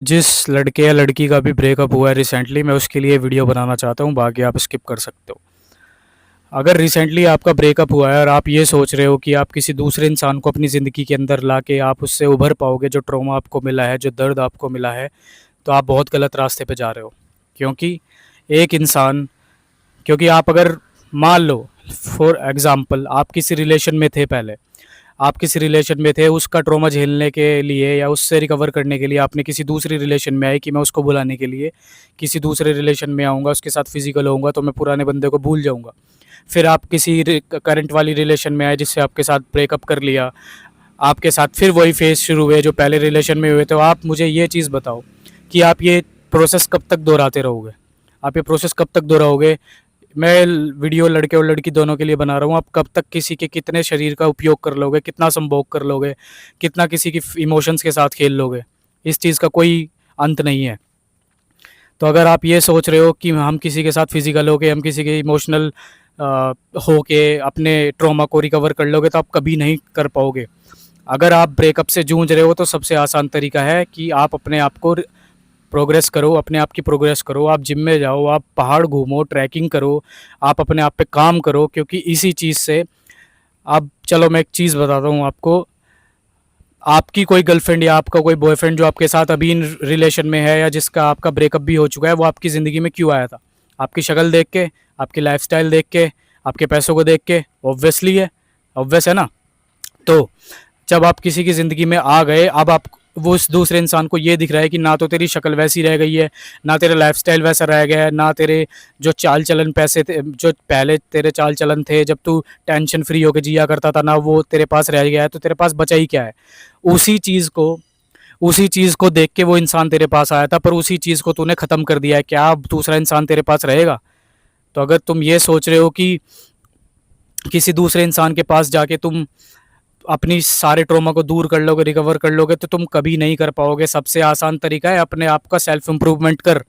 जिस लड़के या लड़की का भी ब्रेकअप हुआ है रिसेंटली, मैं उसके लिए वीडियो बनाना चाहता हूँ, बाकी आप स्किप कर सकते हो। अगर रिसेंटली आपका ब्रेकअप हुआ है और आप ये सोच रहे हो कि आप किसी दूसरे इंसान को अपनी ज़िंदगी के अंदर ला के आप उससे उभर पाओगे, जो ट्रॉमा आपको मिला है, जो दर्द आपको मिला है, तो आप बहुत गलत रास्ते पे जा रहे हो। क्योंकि एक इंसान क्योंकि आप अगर मान लो, फॉर एग्ज़ाम्पल, आप किसी रिलेशन में थे पहले, आप किसी रिलेशन में थे, उसका ट्रॉमा झेलने के लिए या उससे रिकवर करने के लिए आपने किसी दूसरी रिलेशन में आए कि मैं उसको भुलाने के लिए किसी दूसरे रिलेशन में आऊँगा, उसके साथ फिजिकल होऊंगा तो मैं पुराने बंदे को भूल जाऊँगा। फिर आप किसी करंट वाली रिलेशन में आए जिससे आपके साथ ब्रेकअप कर लिया, आपके साथ फिर वही फेज़ शुरू हुए जो पहले रिलेशन में हुए। तो आप मुझे ये चीज़ बताओ कि आप ये प्रोसेस कब तक दोहराते रहोगे? आप ये प्रोसेस कब तक दोहराओगे? मैं वीडियो लड़के और लड़की दोनों के लिए बना रहा हूँ। आप कब तक किसी के कितने शरीर का उपयोग कर लोगे, कितना संभोग कर लोगे, कितना किसी की इमोशंस के साथ खेल लोगे? इस चीज़ का कोई अंत नहीं है। तो अगर आप ये सोच रहे हो कि हम किसी के साथ फिजिकल होके, हम किसी के इमोशनल होके अपने ट्रॉमा को रिकवर कर लोगे, तो आप कभी नहीं कर पाओगे। अगर आप ब्रेकअप से जूझ रहे हो तो सबसे आसान तरीका है कि आप अपने आप को प्रोग्रेस करो, अपने आप की प्रोग्रेस करो। आप जिम में जाओ, आप पहाड़ घूमो, ट्रैकिंग करो, आप अपने आप पे काम करो, क्योंकि इसी चीज़ से अब चलो मैं एक चीज़ बताता हूँ आपको। आपकी कोई गर्लफ्रेंड या आपका कोई बॉयफ्रेंड जो आपके साथ अभी इन रिलेशन में है या जिसका आपका ब्रेकअप भी हो चुका है, वो आपकी ज़िंदगी में क्यों आया था? आपकी शक्ल देख के, आपकी लाइफस्टाइल देख के, आपके पैसों को देख के? ऑब्वियसली है, ऑब्वियस है ना? तो जब आप किसी की ज़िंदगी में आ गए, अब आप वो उस दूसरे इंसान को ये दिख रहा है कि ना तो तेरी शक्ल वैसी रह गई है, ना तेरा लाइफस्टाइल वैसा रह गया है, ना तेरे जो चाल चलन पैसे थे, जो पहले तेरे चाल चलन थे जब तू टेंशन फ्री होकर जिया करता था, ना वो तेरे पास रह गया है। तो तेरे पास बचा ही क्या है? उसी चीज़ को उसी चीज़ को देख के वो इंसान तेरे पास आया था, पर उसी चीज़ को तूने ख़त्म कर दिया है। क्या अब दूसरा इंसान तेरे पास रहेगा? तो अगर तुम ये सोच रहे हो कि किसी दूसरे इंसान के पास जाके तुम अपनी सारे ट्रॉमा को दूर कर लोगे, रिकवर कर लोगे, तो तुम कभी नहीं कर पाओगे। सबसे आसान तरीका है अपने आप का सेल्फ इम्प्रूवमेंट कर,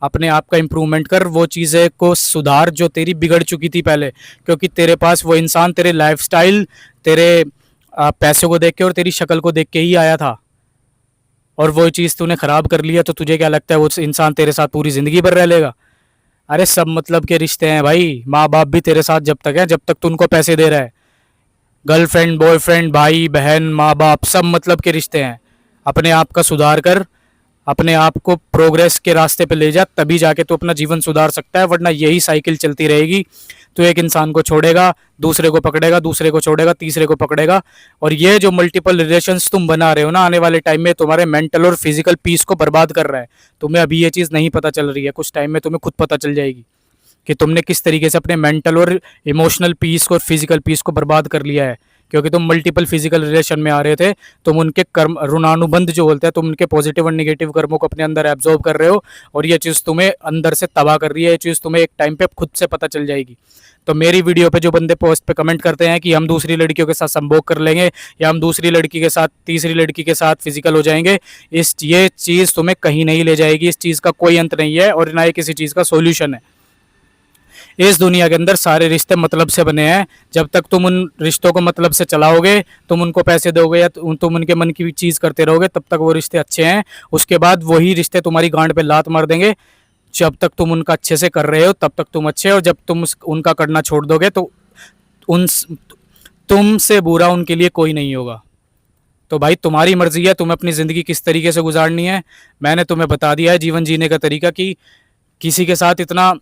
अपने आप का इम्प्रूवमेंट कर, वो चीज़ें को सुधार जो तेरी बिगड़ चुकी थी पहले। क्योंकि तेरे पास वो इंसान तेरे लाइफस्टाइल, तेरे पैसों को देख के और तेरी शक्ल को देख के ही आया था, और वो चीज़ तूने ख़राब कर लिया। तो तुझे क्या लगता है वो इंसान तेरे साथ पूरी ज़िंदगी भर रह लेगा? अरे सब मतलब के रिश्ते हैं भाई। माँ बाप भी तेरे साथ जब तक है, जब तक तू उनको पैसे दे रहा है। गर्लफ्रेंड, बॉयफ्रेंड, भाई बहन, माँ बाप, सब मतलब के रिश्ते हैं। अपने आप का सुधार कर, अपने आप को प्रोग्रेस के रास्ते पे ले जा, तभी जाके तू अपना जीवन सुधार सकता है। वरना यही साइकिल चलती रहेगी। तो एक इंसान को छोड़ेगा, दूसरे को पकड़ेगा, दूसरे को छोड़ेगा, तीसरे को पकड़ेगा। और ये जो मल्टीपल रिलेशंस तुम बना रहे हो ना, आने वाले टाइम में तुम्हारे मेंटल और फिजिकल पीस को बर्बाद कर रहा है। तुम्हें अभी ये चीज़ नहीं पता चल रही है, कुछ टाइम में तुम्हें खुद पता चल जाएगी कि तुमने किस तरीके से अपने मेंटल और इमोशनल पीस को और फिजिकल पीस को बर्बाद कर लिया है। क्योंकि तुम मल्टीपल फिजिकल रिलेशन में आ रहे थे, तुम उनके कर्म ऋणानुबंध जो बोलते हैं, तुम उनके पॉजिटिव और निगेटिव कर्मों को अपने अंदर एब्जॉर्ब कर रहे हो, और ये चीज़ तुम्हें अंदर से तबाह कर रही है। ये चीज़ तुम्हें एक टाइम पे खुद से पता चल जाएगी। तो मेरी वीडियो पे जो बंदे पोस्ट पे कमेंट करते हैं कि हम दूसरी लड़कियों के साथ संभोग कर लेंगे, या हम दूसरी लड़की के साथ, तीसरी लड़की के साथ फिजिकल हो जाएंगे, ये चीज़ तुम्हें कहीं नहीं ले जाएगी। इस चीज़ का कोई अंत नहीं है, और ना ही किसी चीज़ का सोल्यूशन है। इस दुनिया के अंदर सारे रिश्ते मतलब से बने हैं। जब तक तुम उन रिश्तों को मतलब से चलाओगे, तुम उनको पैसे दोगे या तुम उनके मन की चीज़ करते रहोगे, तब तक वो रिश्ते अच्छे हैं। उसके बाद वही रिश्ते तुम्हारी गांड पे लात मार देंगे। जब तक तुम उनका अच्छे से कर रहे हो तब तक तुम अच्छे हो, और जब तुम उनका करना छोड़ दोगे तो उन तुमसे बुरा उनके लिए कोई नहीं होगा। तो भाई तुम्हारी मर्जी है, तुम्हें अपनी ज़िंदगी किस तरीके से गुजारनी है। मैंने तुम्हें बता दिया है जीवन जीने का तरीका, कि किसी के साथ इतना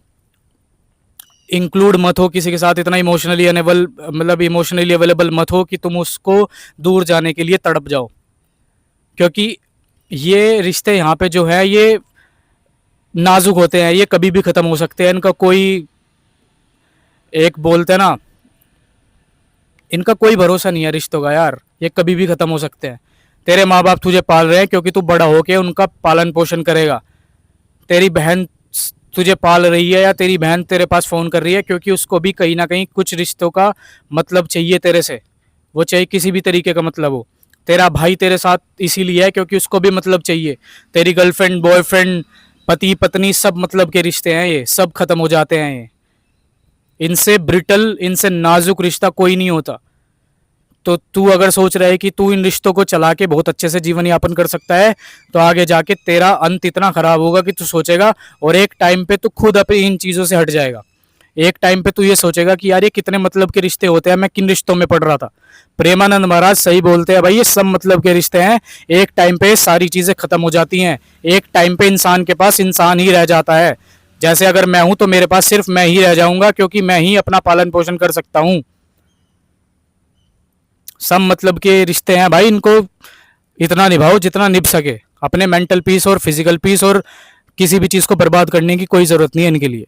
इंक्लूड मत हो, किसी के साथ इतना इमोशनली अनेबल, मतलब इमोशनली अवेलेबल मत हो कि तुम उसको दूर जाने के लिए तड़प जाओ। क्योंकि ये रिश्ते यहाँ पे जो है, ये नाजुक होते हैं, ये कभी भी ख़त्म हो सकते हैं। इनका कोई, एक बोलते हैं ना, इनका कोई भरोसा नहीं है रिश्तों का यार। ये कभी भी ख़त्म हो सकते हैं। तेरे माँ बाप तुझे पाल रहे हैं क्योंकि तू बड़ा होके उनका पालन पोषण करेगा। तेरी बहन तुझे पाल रही है, या तेरी बहन तेरे पास फ़ोन कर रही है क्योंकि उसको भी कहीं ना कहीं कुछ रिश्तों का मतलब चाहिए तेरे से। वो चाहे किसी भी तरीके का मतलब हो। तेरा भाई तेरे साथ इसीलिए है क्योंकि उसको भी मतलब चाहिए। तेरी गर्लफ्रेंड, बॉयफ्रेंड, पति पत्नी, सब मतलब के रिश्ते हैं, ये सब खत्म हो जाते हैं। ये इनसे ब्रिटल, इनसे नाजुक रिश्ता कोई नहीं होता। तो तू अगर सोच रहा है कि तू इन रिश्तों को चला के बहुत अच्छे से जीवन यापन कर सकता है, तो आगे जाके तेरा अंत इतना खराब होगा कि तू सोचेगा, और एक टाइम पे तू खुद अपनी इन चीज़ों से हट जाएगा। एक टाइम पे तू ये सोचेगा कि यार ये कितने मतलब के रिश्ते होते हैं, मैं किन रिश्तों में पड़ रहा था। प्रेमानंद महाराज सही बोलते हैं भाई, ये सब मतलब के रिश्ते हैं। एक टाइम पे सारी चीज़ें खत्म हो जाती हैं। एक टाइम पे इंसान के पास इंसान ही रह जाता है। जैसे अगर मैं हूं तो मेरे पास सिर्फ मैं ही रह जाऊंगा, क्योंकि मैं ही अपना पालन पोषण कर सकता हूं। सब मतलब के रिश्ते हैं भाई, इनको इतना निभाओ जितना निभ सके। अपने मेंटल पीस और फिजिकल पीस और किसी भी चीज़ को बर्बाद करने की कोई ज़रूरत नहीं है इनके लिए।